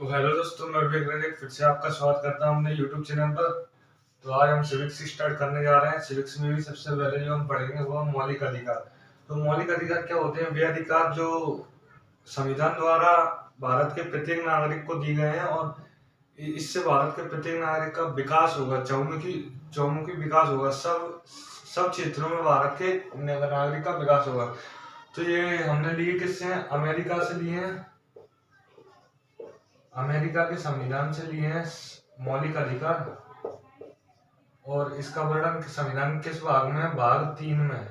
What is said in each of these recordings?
तो हेलो दोस्तों, मैं विवेक फिर से आपका स्वागत करता हूं अपने यूट्यूब चैनल पर। तो आज हम सिविक्स स्टार्ट करने जा रहे हैं। सिविक्स में भी सबसे पहले जो हम पढ़ेंगे वो हम मौलिक अधिकार। तो मौलिक अधिकार क्या होते हैं? वे अधिकार जो संविधान द्वारा भारत के प्रत्येक नागरिक को दी गए हैं और इससे भारत के प्रत्येक नागरिक का विकास होगा, चहुमुखी चहुमुखी विकास होगा। सब सब क्षेत्रों में भारत के नागरिक का विकास होगा। तो ये हमने लिए किससे हैं? अमेरिका से लिए हैं। अमेरिका के संविधान से लिए हैं मौलिक अधिकार। और इसका वर्णन संविधान किस भाग में है? भाग 3 में।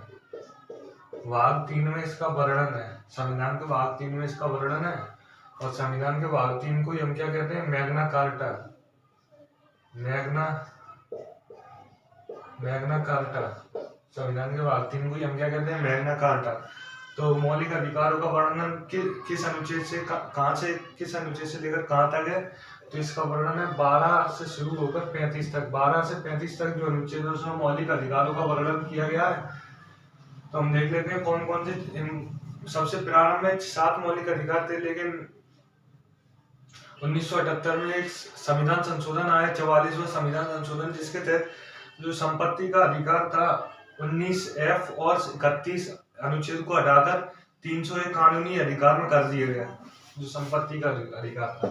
भाग 3 में इसका वर्णन है। संविधान के भाग 3 में इसका वर्णन है। और संविधान के भाग 3 को हम क्या कहते हैं? Magna carta. Magna carta. संविधान के भाग 3 को हम क्या कहते हैं? Magna carta. तो मौलिक अधिकारों का वर्णन किस अनुच्छेद से कहां से, किस अनुच्छेद से लेकर कहां तक है? तो इसका वर्णन है 12 से शुरू होकर 35 तक। 12 से 35 तक जो अनुच्छेद है उसमें मौलिक अधिकारों का वर्णन किया गया है। तो हम देख लेते हैं कौन कौन से। सबसे प्रारंभ में 7 मौलिक अधिकार थे, लेकिन 1978 में एक संविधान संशोधन आया, 44वां संविधान संशोधन, जिसके तहत जो संपत्ति का अधिकार था 19F और 31 अनुच्छेद को हटाकर 301 कानूनी अधिकार में कर दिया गया, जो संपत्ति का अधिकार था।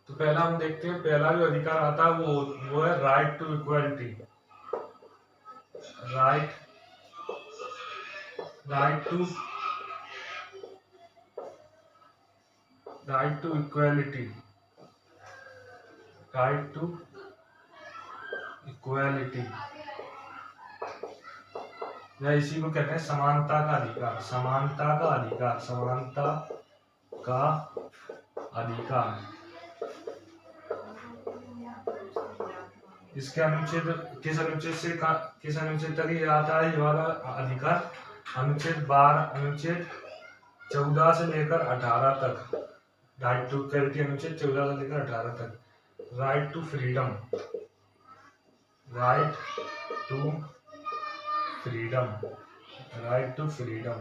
तो पहला हम देखते हैं, पहला जो अधिकार आता है वो है right to equality. Right to equality. Right to equality या इसी को कहते हैं समानता का अधिकार। समानता का अधिकार। समानता का अधिकार। इसके अनुच्छेद किस अनुच्छेद तक ये आता है? ये वाला अधिकार अनुच्छेद 14 से लेकर 18 तक। राइट टू इक्वालिटी अनुच्छेद 14 से लेकर 18 तक। Right to freedom. Right to freedom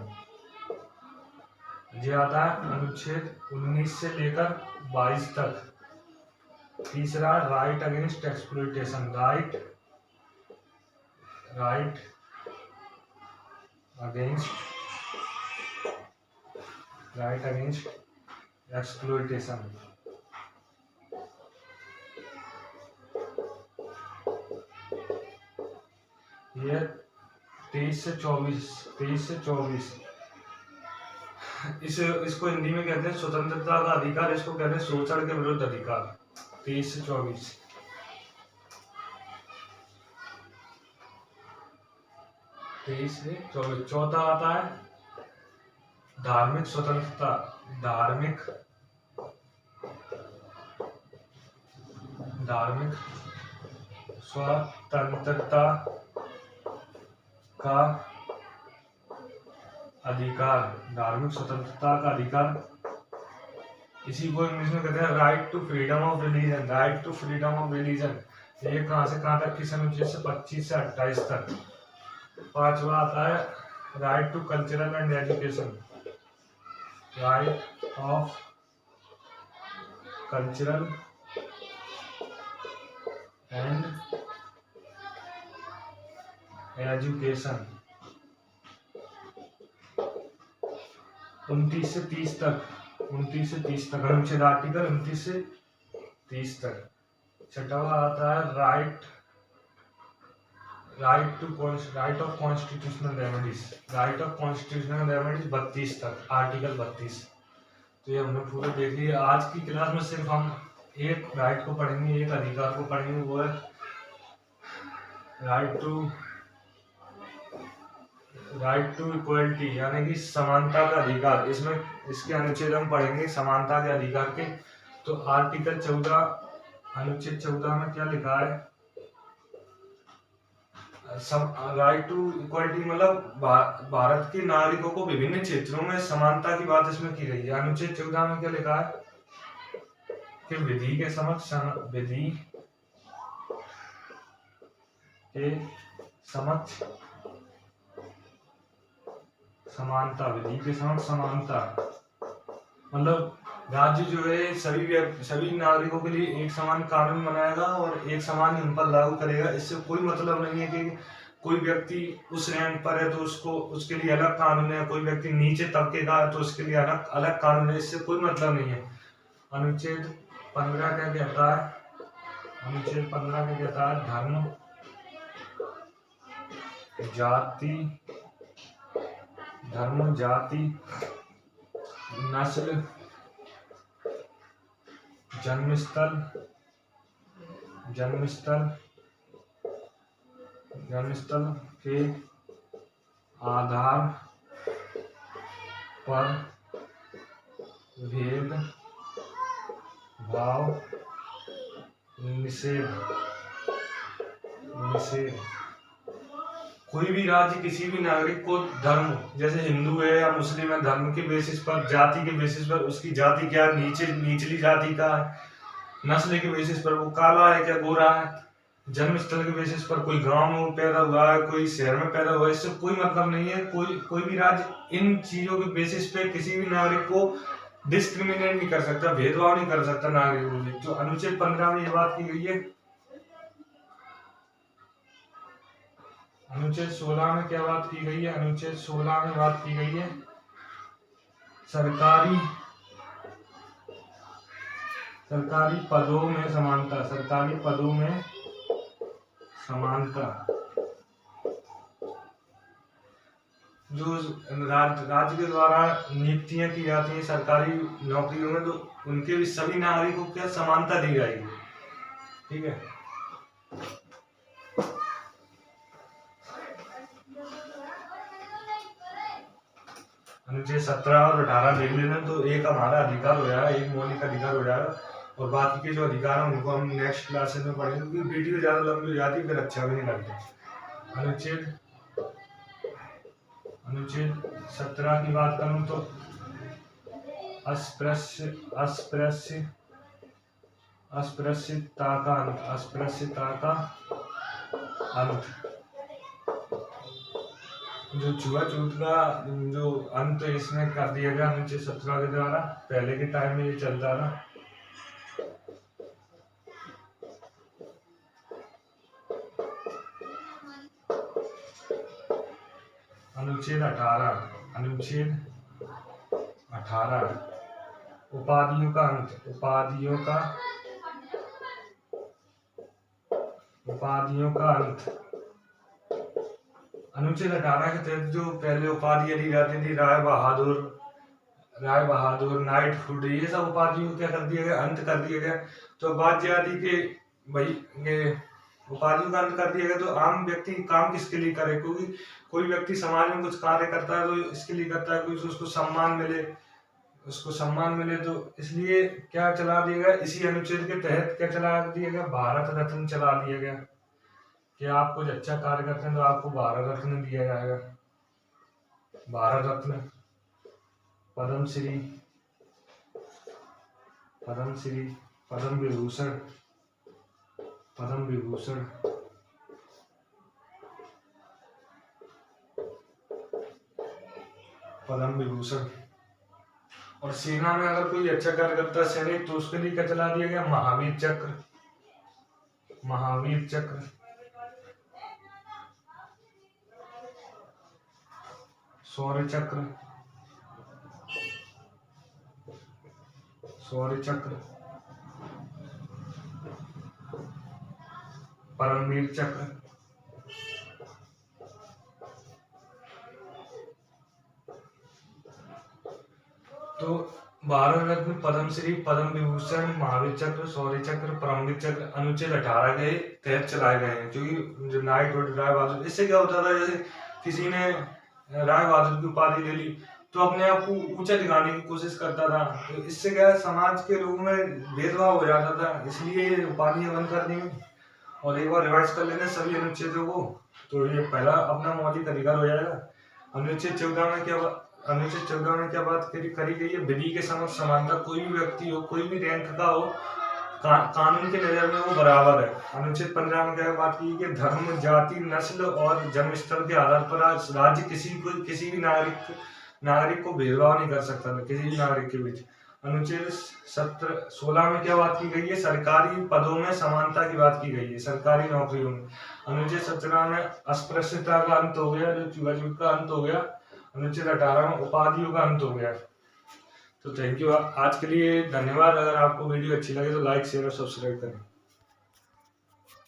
ये आता है अनुच्छेद 19 से लेकर 22 तक। तीसरा right against exploitation. Right against exploitation. ये 23 से 24। इसको हिंदी में कहते हैं स्वतंत्रता का अधिकार। इसको कहते हैं शोषण के विरुद्ध अधिकार। 23 से 24। चौथा आता है धार्मिक स्वतंत्रता। धार्मिक स्वतंत्रता का अधिकार। धार्मिक स्वतंत्रता का अधिकार, इसी को इंग्लिश में कहते हैं right to freedom of religion. Right to freedom of religion ये कहां से कहां तक? किस अनुच्छेद से? 25 से 28 तक। पांचवा आता है right to cultural and education. Right of cultural and education 29 से 30 तक। अनुच्छेद आर्टिकल 29 से 30 तक। छठवा आता है राइट ऑफ कॉन्स्टिट्यूशनल रेमेडीज। 32 तक। आर्टिकल 32। तो ये हमने पूरा देख लिया। आज की क्लास में सिर्फ हम एक राइट को पढ़ेंगे, एक अधिकार को पढ़ेंगे, वो है राइट टू इक्वालिटी, यानी कि समानता का अधिकार। इसमें इसके अनुच्छेद हम पढ़ेंगे समानता के अधिकार के। तो आर्टिकल 14 अनुच्छेद 14 में क्या लिखा है? राइट टू इक्वालिटी मतलब भारत के नागरिकों को विभिन्न क्षेत्रों में समानता की बात इसमें की गई है। अनुच्छेद 14 में क्या लिखा है कि विधि के समक्ष समानता, विधि के समक्ष समानता मतलब राज्य जो है सभी नागरिकों के लिए एक समान कानून बनाएगा और एक समान ही उन पर लागू करेगा। इससे कोई मतलब नहीं है कि कोई व्यक्ति उस रैंक पर है तो उसको उसके लिए अलग कानून है, कोई व्यक्ति नीचे तबके का है तो उसके लिए अलग अलग कानून है, इससे कोई मतलब नहीं है। अनुच्छेद 15 क्या कहता है? अनुच्छेद 15 क्या कहता है? धर्म, जाति, नस्ल, जन्मस्थल के आधार पर भेद भाव निषेध। कोई भी राज्य किसी भी नागरिक को धर्म, जैसे हिंदू है या मुस्लिम है, धर्म के बेसिस पर, जाति के बेसिस पर, उसकी जाति क्या निचली जाति का है, नस्ल के बेसिस पर वो काला है क्या गोरा है, जन्म स्थल के बेसिस पर कोई गांव में पैदा हुआ है कोई शहर में पैदा हुआ है, इससे कोई मतलब नहीं है। कोई भी राज्य इन चीजों के बेसिस पे किसी भी नागरिक को डिस्क्रिमिनेट नहीं कर सकता, भेदभाव नहीं कर सकता नागरिकों से। जो अनुच्छेद 15 में ये बात की गई है। अनुच्छेद 16 में क्या बात की गई है? अनुच्छेद 16 में बात की गई है सरकारी पदों में समानता। सरकारी पदों में समानता। जो राज्य के द्वारा नियुक्तियां की जाती हैं सरकारी नौकरियों में, तो उनके भी सभी नागरिकों को समानता दी जाएगी। ठीक है। अनुच्छेद 17 और 18 देख लेना तो एक हमारा अधिकार हो जाएगा, एक मौलिक अधिकार हो जाएगा, और बाकी के जो अधिकार हैं उनको हम नेक्स्ट क्लासेस में पढ़ेंगे, क्योंकि वीडियो ज्यादा लंबी हो जाती है फिर अच्छा भी नहीं लगता। अनुच्छेद 17 की बात करूं तो अस्पृश्यता का अंत। जो छुआछूत का जो अंत इसमें कर दिया गया अनुच्छेद 17 के द्वारा। पहले के टाइम में ये चलता था। अनुच्छेद 18 उपाधियों का अंत। अनुच्छेद 18 के तहत जो पहले उपाधियां दी जाती थी, राय बहादुर, नाइटहुड, ये सब उपाधियों को क्या कर दिया गया? अंत कर दिया गया। तो बात यह आती कि भाई ये उपाधियों का अंत कर दिया गया तो आम व्यक्ति काम किसके लिए करे? क्योंकि कोई व्यक्ति समाज में कुछ कार्य करता है तो इसके लिए करता है कि उसको सम्मान मिले, तो इसलिए क्या चला दिया गया? इसी अनुच्छेद के तहत क्या चला दिया गया? भारत रत्न चला दिया गया कि आप कुछ अच्छा कार्य करते हैं तो आपको भारत रत्न दिया जाएगा। भारत रत्न, पद्मश्री, पद्म विभूषण। और सेना में अगर कोई अच्छा कार्य करता है सैनिक, तो उसके लिए क्या चला दिया गया? महावीर चक्र, शौर्य चक्र, परमवीर चक्र। तो भारत रत्न, पद्मश्री, पद्म विभूषण, महावीर चक्र, शौर्य चक्र, परमवीर चक्र अनुच्छेद 18 के तहत चलाए गए हैं। क्योंकि जो नाइटहुड, राय बहादुर, इससे क्या होता था, जैसे किसी ने राय बहादुर की उपाधि ले ली तो अपने आप को ऊंचा दिखाने की कोशिश करता था, तो इससे क्या समाज के लोगों में भेदभाव हो जाता था, इसलिए उपाधियां बंद कर दी। और एक बार रिवाइज कर लेना सभी अनुच्छेदों को, तो ये पहला अपना मौलिक अधिकार हो जाएगा। अनुच्छेद 14 में क्या बात करी गई है? विधि के समक्ष समानता। कोई भी व्यक्ति हो, कोई भी रैंक का हो, कानून की नजर में वो बराबर है। अनुच्छेद 15 में क्या बात की कि धर्म, जाति, नस्ल और जन्म स्थल के आधार पर राज्य किसी भी नागरिक को भेदभाव नहीं कर सकता था किसी भी नागरिक के बीच। अनुच्छेद 16 में क्या बात की गई है, सरकारी पदों में समानता की बात की गई है, सरकारी नौकरियों में। अनुच्छेद 17 में अस्पृश्यता का अंत हो गया, जो छुआछूत का अंत हो गया। अनुच्छेद 18 में उपाधियों का अंत हो गया। तो थैंक यू, आज के लिए धन्यवाद। अगर आपको वीडियो अच्छी लगे तो लाइक, शेयर और सब्सक्राइब करें।